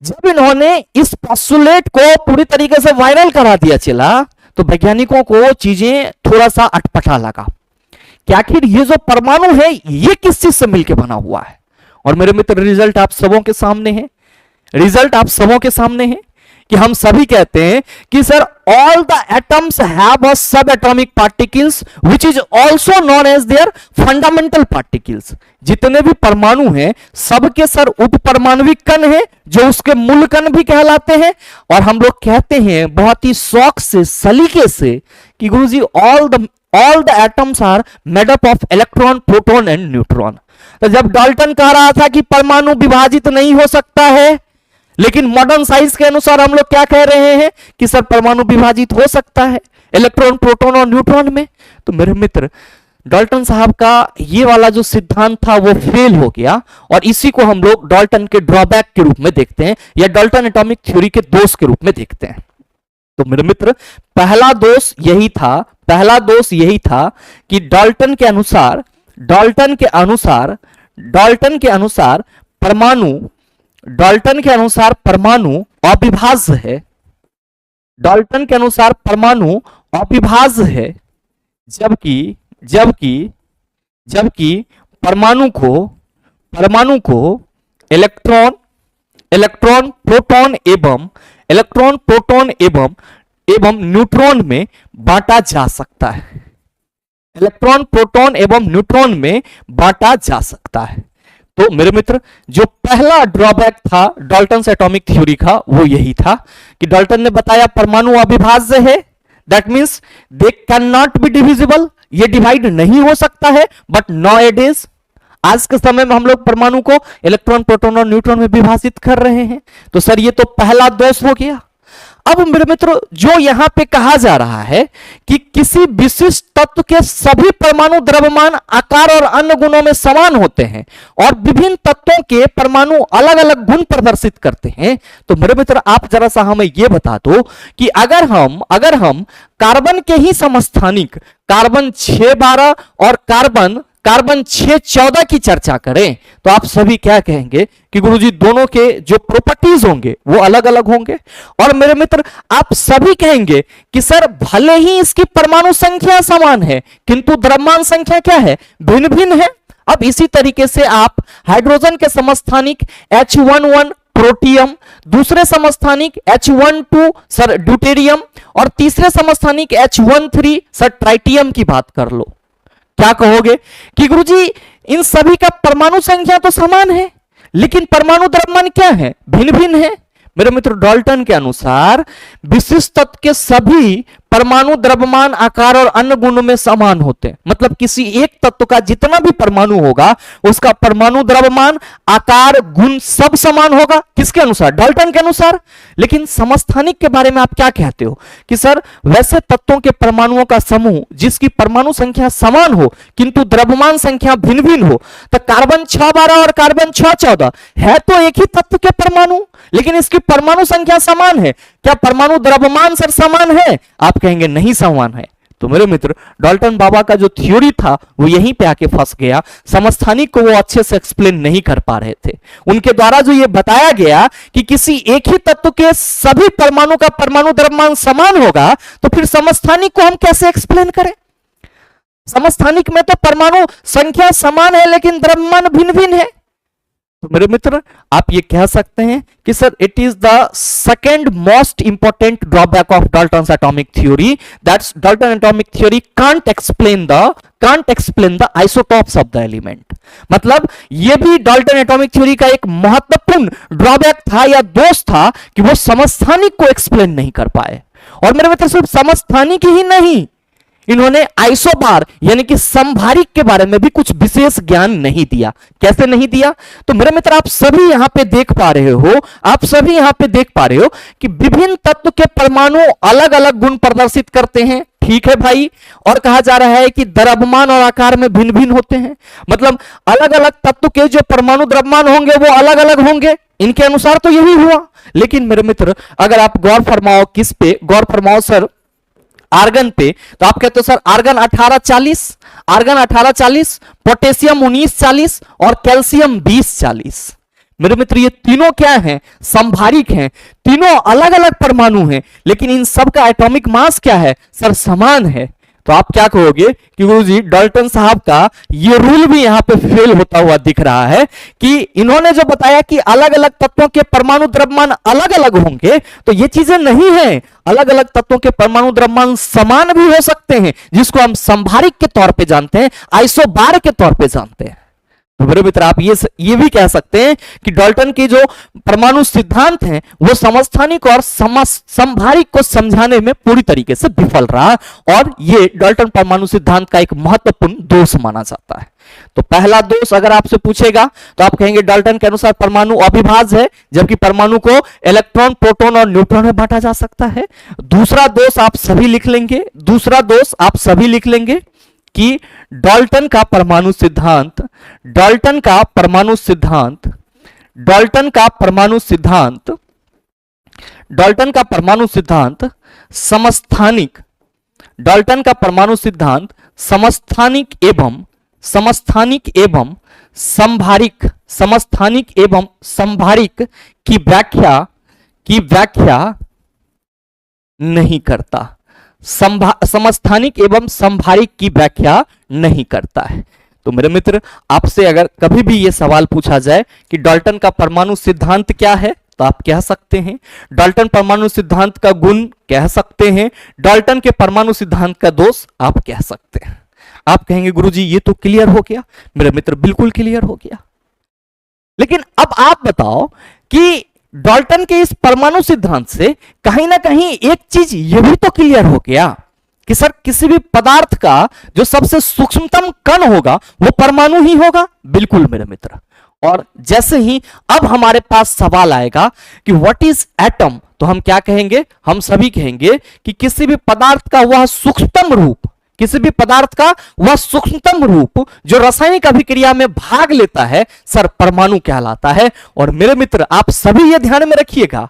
[SPEAKER 1] जब इन्होंने इस पोस्टुलेट को पूरी तरीके से वायरल करा दिया चला, तो वैज्ञानिकों को चीजें थोड़ा सा अटपटा लगा कि आखिर ये जो परमाणु है ये किस चीज से मिलकर बना हुआ है। और मेरे मित्र रिजल्ट आप सबों के सामने है, रिजल्ट आप सबों के सामने है कि हम सभी कहते हैं कि sir all the atoms have a subatomic particles which is also known as their fundamental particles. जितने भी परमाणु हैं सबके सर उप परमाणुविक कण हैं जो उसके मूल कण भी कहलाते हैं। और हम लोग कहते हैं बहुत ही शौक से सलीके से कि गुरुजी all the atoms are made up of electron proton and neutron. तो जब डाल्टन कह रहा था कि परमाणु विभाजित नहीं हो सकता है, लेकिन मॉडर्न साइंस के अनुसार हम लोग क्या कह रहे हैं कि सर परमाणु विभाजित हो सकता है इलेक्ट्रॉन प्रोटॉन और न्यूट्रॉन में। तो मेरे मित्र डाल्टन साहब का ये वाला जो सिद्धांत था वो फेल हो गया, और इसी को हम लोग डाल्टन के ड्रॉबैक के रूप में देखते हैं या डाल्टन एटॉमिक थ्योरी के दोष के रूप में देखते हैं। तो मेरे मित्र पहला दोष यही था कि डाल्टन के अनुसार परमाणु अविभाज्य है। डाल्टन के अनुसार परमाणु अविभाज्य है, जबकि परमाणु को इलेक्ट्रॉन प्रोटॉन एवं न्यूट्रॉन में बांटा जा सकता है। इलेक्ट्रॉन प्रोटॉन एवं न्यूट्रॉन में बांटा जा सकता है। तो मेरे मित्र जो पहला ड्रॉबैक था डाल्टन एटॉमिक थ्योरी का वो यही था कि डाल्टन ने बताया परमाणु अविभाज्य है, that means they can not be divisible, ये डिवाइड नहीं हो सकता है। बट नाउअडेज आज के समय में हम लोग परमाणु को इलेक्ट्रॉन प्रोटॉन और न्यूट्रॉन में विभाजित कर रहे हैं। तो सर ये तो पहला दोष हो गया। अब मेरे मित्रों जो यहां पे कहा जा रहा है कि किसी विशिष्ट तत्व के सभी परमाणु द्रव्यमान आकार और अन्य गुणों में समान होते हैं और विभिन्न तत्वों के परमाणु अलग अलग गुण प्रदर्शित करते हैं, तो मेरे मित्र आप जरा सा हमें यह बता दो कि अगर हम कार्बन के ही समस्थानिक कार्बन 612 और कार्बन 614 की चर्चा करें तो आप सभी क्या कहेंगे कि गुरुजी दोनों के जो प्रॉपर्टीज होंगे वो अलग अलग होंगे। और मेरे मित्र आप सभी कहेंगे कि सर भले ही इसकी परमाणु संख्या समान है किंतु द्रव्यमान संख्या क्या है, भिन्न भिन्न है। अब इसी तरीके से आप हाइड्रोजन के समस्थानिक H11 प्रोटियम, दूसरे समस्थानिक H12 सर ड्यूटेरियम और तीसरे समस्थानिक H13 सर ट्राइटियम की बात कर लो, क्या कहोगे कि गुरुजी इन सभी का परमाणु संख्या तो समान है लेकिन परमाणु द्रव्यमान क्या है, भिन्न भिन्न है। मेरे मित्र डाल्टन के अनुसार विशिष्ट तत्व के सभी परमाणु द्रव्यमान आकार और अन्य गुणों में समान होते हैं। मतलब किसी एक तत्व का जितना भी परमाणु होगा उसका परमाणु द्रव्यमान आकार गुण सब समान होगा। किसके अनुसार, डाल्टन के अनुसार। लेकिन समस्थानिक के बारे में आप क्या कहते हो कि सर वैसे तत्वों के परमाणुओं का समूह जिसकी परमाणु संख्या समान हो किंतु द्रव्यमान संख्या भिन्न भिन्न हो, तो कार्बन 612 और कार्बन 614 है तो एक ही तत्व के परमाणु, लेकिन इसकी परमाणु संख्या समान है, क्या परमाणु द्रव्यमान सर समान है? आप कहेंगे नहीं समान है। तो मेरे मित्र डाल्टन बाबा का जो थ्योरी था वो यहीं पे आके फंस गया। समस्थानिक को वो अच्छे से एक्सप्लेन नहीं कर पा रहे थे। उनके द्वारा जो ये बताया गया कि किसी एक ही तत्व के सभी परमाणु का परमाणु द्रव्यमान समान होगा, तो फिर समस्थानिक को हम कैसे एक्सप्लेन करें? समस्थानिक में तो परमाणु संख्या समान है लेकिन द्रव्यमान भिन्न भिन्न है। तो मेरे मित्र आप ये कह सकते हैं कि sir it is the second most important drawback of Dalton's atomic theory, that's Dalton atomic theory can't explain the isotopes of the element. मतलब ये भी डाल्टन एटॉमिक थ्योरी का एक महत्वपूर्ण ड्रॉबैक था या दोष था कि वो समस्थानिक को एक्सप्लेन नहीं कर पाए। और मेरे मित्र सिर्फ समस्थानिक ही नहीं, इन्होंने आइसोबार यानी कि समभारिक के बारे में भी कुछ विशेष ज्ञान नहीं दिया। कैसे नहीं दिया? तो मेरे मित्र आप सभी यहां पे देख पा रहे हो कि विभिन्न तत्व के परमाणु अलग अलग गुण प्रदर्शित करते हैं। ठीक है भाई, और कहा जा रहा है कि द्रव्यमान और आकार में भिन्न भिन्न होते हैं। मतलब अलग अलग तत्व के जो परमाणु द्रव्यमान होंगे वो अलग अलग होंगे, इनके अनुसार तो यही हुआ। लेकिन मेरे मित्र अगर आप गौर फरमाओ, किस पे गौर फरमाओ सर? आर्गन पे। तो आप कहते हो सर आर्गन 1840, पोटेशियम 1940 और कैल्शियम 2040। मेरे मित्र ये तीनों क्या हैं? समभारिक हैं, तीनों अलग अलग परमाणु हैं, लेकिन इन सब का एटॉमिक मास क्या है सर? समान है। तो आप क्या कहोगे कि गुरुजी डाल्टन साहब का ये रूल भी यहां पे फेल होता हुआ दिख रहा है कि इन्होंने जो बताया कि अलग अलग तत्वों के परमाणु द्रव्यमान अलग अलग होंगे, तो ये चीजें नहीं है। अलग अलग तत्वों के परमाणु द्रव्यमान समान भी हो सकते हैं, जिसको हम समभारिक के तौर पे जानते हैं, आइसोबार के तौर पे जानते हैं। तो मेरे मित्र आप ये भी कह सकते हैं कि डाल्टन के जो परमाणु सिद्धांत हैं वो समस्थानिक और समभारिक को समझाने में पूरी तरीके से विफल रहा, और ये डाल्टन परमाणु सिद्धांत का एक महत्वपूर्ण दोष माना जाता है। तो पहला दोष अगर आपसे पूछेगा तो आप कहेंगे डाल्टन के अनुसार परमाणु अविभाज्य है, जबकि परमाणु को इलेक्ट्रॉन, प्रोटॉन और न्यूट्रॉन में बांटा जा सकता है। दूसरा दोष आप सभी लिख लेंगे कि डाल्टन का परमाणु सिद्धांत समस्थानिक एवं समभारिक की व्याख्या नहीं करता। समस्थानिक एवं समभारिक की व्याख्या नहीं करता है। तो मेरे मित्र आपसे अगर कभी भी यह सवाल पूछा जाए कि डाल्टन का परमाणु सिद्धांत क्या है, तो आप कह सकते हैं डाल्टन परमाणु सिद्धांत का गुण कह सकते हैं, डाल्टन के परमाणु सिद्धांत का दोष आप कह सकते हैं। आप कहेंगे गुरुजी ये तो क्लियर हो गया। मेरे मित्र बिल्कुल क्लियर हो गया। लेकिन अब आप बताओ कि डाल्टन के इस परमाणु सिद्धांत से कहीं ना कहीं एक चीज यह भी तो क्लियर हो गया कि सर किसी भी पदार्थ का जो सबसे सूक्ष्मतम कण होगा वो परमाणु ही होगा। बिल्कुल मेरे मित्र। और जैसे ही अब हमारे पास सवाल आएगा कि व्हाट इज एटम, तो हम क्या कहेंगे? हम सभी कहेंगे कि किसी भी पदार्थ का वह सूक्ष्मतम रूप जो रासायनिक अभिक्रिया में भाग लेता है सर परमाणु कहलाता है। और मेरे मित्र आप सभी ये ध्यान में रखिएगा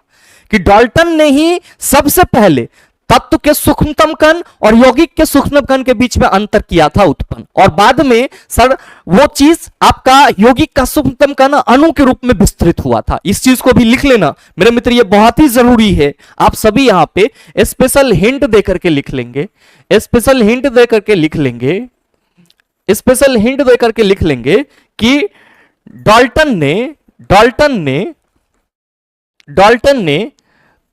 [SPEAKER 1] कि डाल्टन ने ही सबसे पहले तत्व के सूक्ष्मतम कण और यौगिक के सूक्ष्म कण के बीच में अंतर किया था उत्पन्न, और बाद में सर वो चीज आपका यौगिक का सूक्ष्मतम कण अणु के रूप में विस्तृत हुआ था। इस चीज को भी लिख लेना मेरे मित्र, ये बहुत ही जरूरी है। आप सभी यहां पे स्पेशल हिंट देकर के लिख लेंगे, कि डाल्टन ने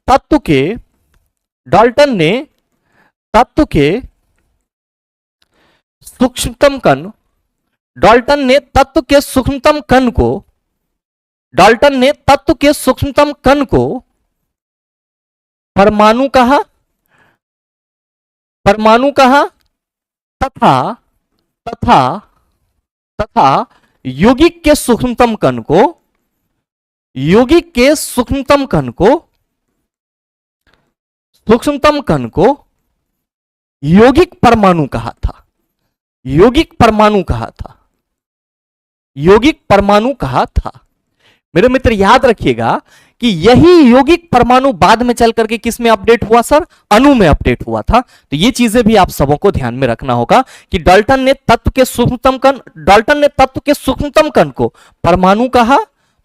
[SPEAKER 1] तत्व के सूक्ष्मतम कण को डाल्टन ने तत्व के सूक्ष्मतम कण को परमाणु कहा, परमाणु कहा तथा तथा तथा यौगिक के सूक्ष्मतम कण को, यौगिक के सूक्ष्मतम कण को, सूक्ष्मतम कण को यौगिक परमाणु कहा था, यौगिक परमाणु कहा था, यौगिक परमाणु कहा था। मेरे मित्र याद रखिएगा कि यही यौगिक परमाणु बाद में चल करके किस में अपडेट हुआ सर, अणु में अपडेट हुआ था। तो ये चीजें भी आप सबों को ध्यान में रखना होगा कि डाल्टन ने तत्व के सूक्ष्मतम कण, डाल्टन ने तत्व के सूक्ष्मतम कण को परमाणु कहा,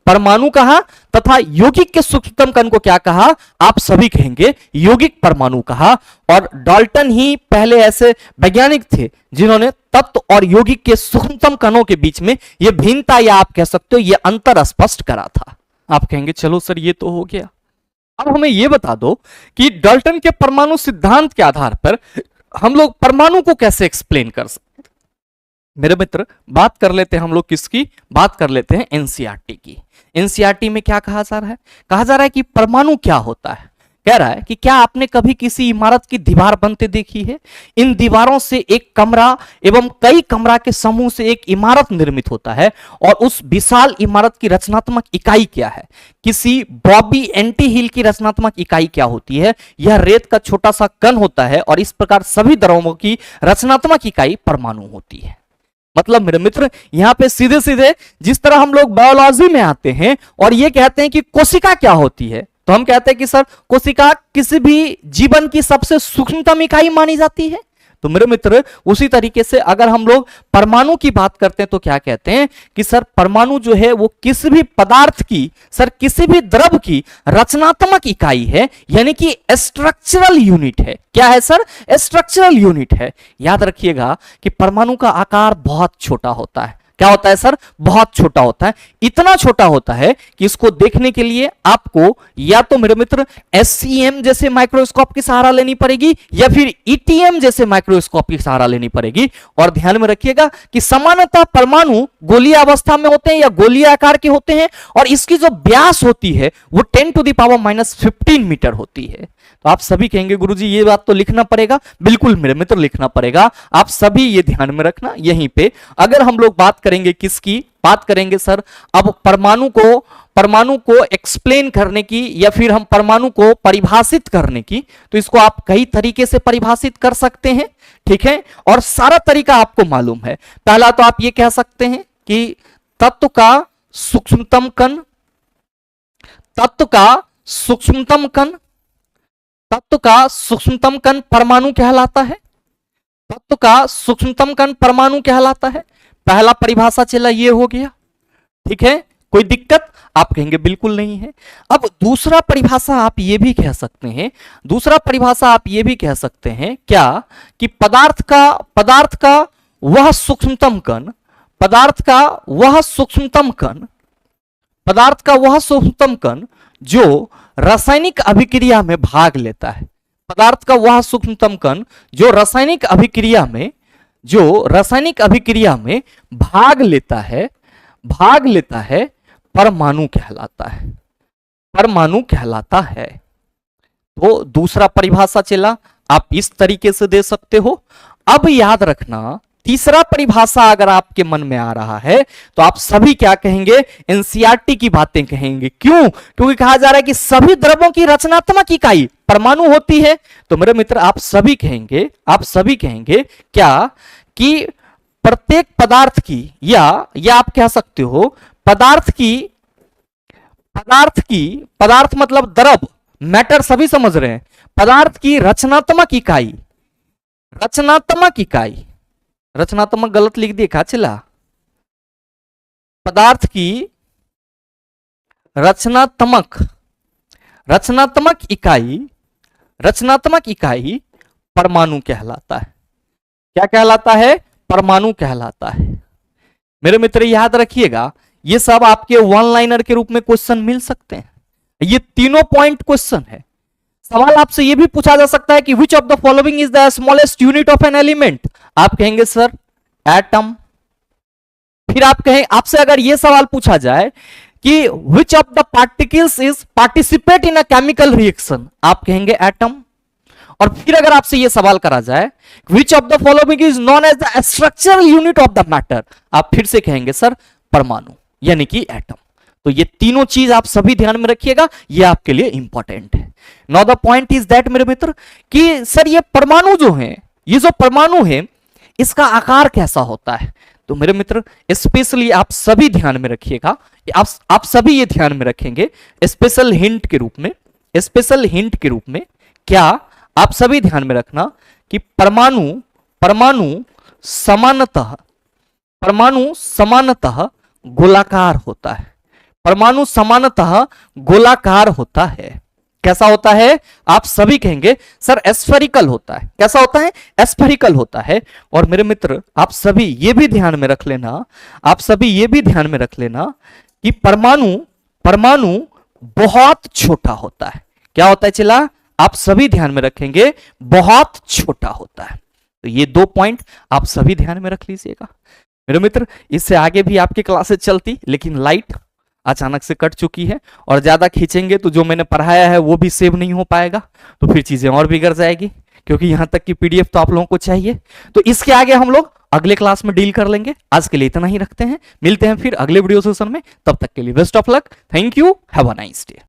[SPEAKER 1] परमाणु कहा तथा यौगिक के सूक्ष्मतम कण को क्या कहा, आप सभी कहेंगे यौगिक परमाणु कहा। और डाल्टन ही पहले ऐसे वैज्ञानिक थे जिन्होंने तत्व और यौगिक के सूक्ष्मतम कणों के बीच में यह भिन्नता या आप कह सकते हो यह अंतर स्पष्ट करा था। आप कहेंगे चलो सर ये तो हो गया, अब हमें यह बता दो कि डाल्टन के परमाणु सिद्धांत के आधार पर हम लोग परमाणु को कैसे एक्सप्लेन कर सकते। मेरे मित्र बात कर लेते हैं हम लोग किसकी, बात कर लेते हैं एनसीईआरटी की। एनसीईआरटी में क्या कहा जा रहा है, कहा जा रहा है कि परमाणु क्या होता है। कह रहा है कि क्या आपने कभी किसी इमारत की दीवार बनते देखी है। इन दीवारों से एक कमरा एवं कई कमरा के समूह से एक इमारत निर्मित होता है और उस विशाल इमारत की रचनात्मक इकाई क्या है। किसी बॉबी एंटी हिल की रचनात्मक इकाई क्या होती है, यह रेत का छोटा सा कण होता है और इस प्रकार सभी द्रव्यों की रचनात्मक इकाई परमाणु होती है। मतलब मेरे मित्र यहां पे सीधे सीधे जिस तरह हम लोग बायोलॉजी में आते हैं और ये कहते हैं कि कोशिका क्या होती है, तो हम कहते हैं कि सर कोशिका किसी भी जीवन की सबसे सूक्ष्मतम इकाई मानी जाती है। तो मेरे मित्र उसी तरीके से अगर हम लोग परमाणु की बात करते हैं तो क्या कहते हैं कि सर परमाणु जो है वो किसी भी पदार्थ की, सर किसी भी द्रव की रचनात्मक इकाई है, यानी कि स्ट्रक्चरल यूनिट है। क्या है सर, स्ट्रक्चरल यूनिट है। याद रखिएगा कि परमाणु का आकार बहुत छोटा होता है। क्या होता है सर, बहुत छोटा होता है। इतना छोटा होता है कि इसको देखने के लिए आपको या तो मेरे मित्र SEM जैसे माइक्रोस्कोप की सहारा लेनी पड़ेगी या फिर ETM जैसे माइक्रोस्कोप की सहारा लेनी पड़ेगी। और ध्यान में रखिएगा कि सामान्यतः परमाणु गोलीय अवस्था में होते हैं या गोलीय आकार के होते हैं और इसकी जो व्यास होती है वो 10⁻⁻15 मीटर होती है। तो आप सभी कहेंगे गुरुजी ये बात तो लिखना पड़ेगा। बिल्कुल मेरे मित्र लिखना पड़ेगा, आप सभी ये ध्यान में रखना। यहीं पे अगर हम लोग बात करेंगे किसकी, बात करेंगे सर अब परमाणु को एक्सप्लेन करने की या फिर हम परमाणु को परिभाषित करने की, तो इसको आप कई तरीके से परिभाषित कर सकते हैं, ठीक है। और सारा तरीका आपको मालूम है। पहला तो आप ये कह सकते हैं कि तत्व का सूक्ष्मतम कण, तत्व का सूक्ष्मतम कण, तत्व का सूक्ष्मतम कण परमाणु कहलाता है। तत्व का सूक्ष्मतम कण परमाणु कहलाता है। पहला परिभाषा चला ये हो गया, ठीक है। कोई दिक्कत, आप कहेंगे बिल्कुल नहीं है। अब दूसरा परिभाषा आप ये भी कह सकते हैं, दूसरा परिभाषा आप ये भी कह सकते हैं क्या कि पदार्थ का वह सूक्ष्मतम कण, पदार्थ का वह सूक्ष्मतम कण, पदार्थ का वह सूक्ष्मतम कण जो रासायनिक अभिक्रिया में भाग लेता है। पदार्थ का वह सूक्ष्मतम कण जो रासायनिक अभिक्रिया में, जो रासायनिक अभिक्रिया में भाग लेता है, भाग लेता है, परमाणु कहलाता है, परमाणु कहलाता है। तो दूसरा परिभाषा चला, आप इस तरीके से दे सकते हो। अब याद रखना तीसरा परिभाषा अगर आपके मन में आ रहा है तो आप सभी क्या कहेंगे, एनसीईआरटी की बातें कहेंगे। क्यों? क्योंकि कहा जा रहा है कि सभी द्रव्यों की रचनात्मक इकाई परमाणु होती है। तो मेरे मित्र आप सभी कहेंगे, आप सभी कहेंगे क्या कि प्रत्येक पदार्थ की या आप कह सकते हो पदार्थ मतलब द्रव, मैटर सभी समझ रहे हैं। पदार्थ की रचनात्मक इकाई, रचनात्मक इकाई, रचनात्मक गलत लिख दिया क्या चला, पदार्थ की रचनात्मक, रचनात्मक इकाई, रचनात्मक इकाई परमाणु कहलाता है। क्या कहलाता है? परमाणु कहलाता है। मेरे मित्र याद रखिएगा ये सब आपके वन लाइनर के रूप में क्वेश्चन मिल सकते हैं। ये तीनों पॉइंट क्वेश्चन है। सवाल आपसे यह भी पूछा जा सकता है कि विच of the following is the smallest unit of an element. आप कहेंगे सर एटम। फिर आप कहें, आपसे अगर यह सवाल पूछा जाए कि विच of the particles is participate in a chemical reaction, आप कहेंगे एटम। और फिर अगर आपसे यह सवाल करा जाए which of the following is known as the structural unit of the matter, आप फिर से कहेंगे सर परमाणु, यानी कि एटम। तो ये तीनों चीज आप सभी ध्यान में रखिएगा, ये आपके लिए इंपॉर्टेंट है। Now the point is that मेरे मित्र कि सर ये परमाणु जो है, ये जो परमाणु है इसका आकार कैसा होता है। तो मेरे मित्र स्पेशली आप सभी ध्यान में रखिएगा, आप सभी ये ध्यान में रखेंगे स्पेशल हिंट के रूप में, स्पेशल हिंट के रूप में क्या आप सभी ध्यान में रखना कि परमाणु समानतः गोलाकार होता है। परमाणु समानतः गोलाकार होता है। कैसा होता है, आप सभी कहेंगे सर एस्फेरिकल होता है। कैसा होता है, एस्फेरिकल होता है। और मेरे मित्र आप सभी ये भी ध्यान में रख लेना, आप सभी ये भी ध्यान में रख लेना कि परमाणु बहुत छोटा होता है। क्या होता है चिल्ला, आप सभी ध्यान में रखेंगे, बहुत छोटा होता है। तो ये 2 पॉइंट आप सभी ध्यान में रख लीजिएगा मेरे मित्र। इससे आगे भी आपकी क्लासेस चलती, लेकिन लाइट अचानक से कट चुकी है और ज्यादा खींचेंगे तो जो मैंने पढ़ाया है वो भी सेव नहीं हो पाएगा, तो फिर चीजें और बिगड़ जाएगी, क्योंकि यहां तक की पीडीएफ तो आप लोगों को चाहिए। तो इसके आगे हम लोग अगले क्लास में डील कर लेंगे। आज के लिए इतना ही रखते हैं, मिलते हैं फिर अगले वीडियो सेशन में। तब तक के लिए best of luck, thank you, have a nice day.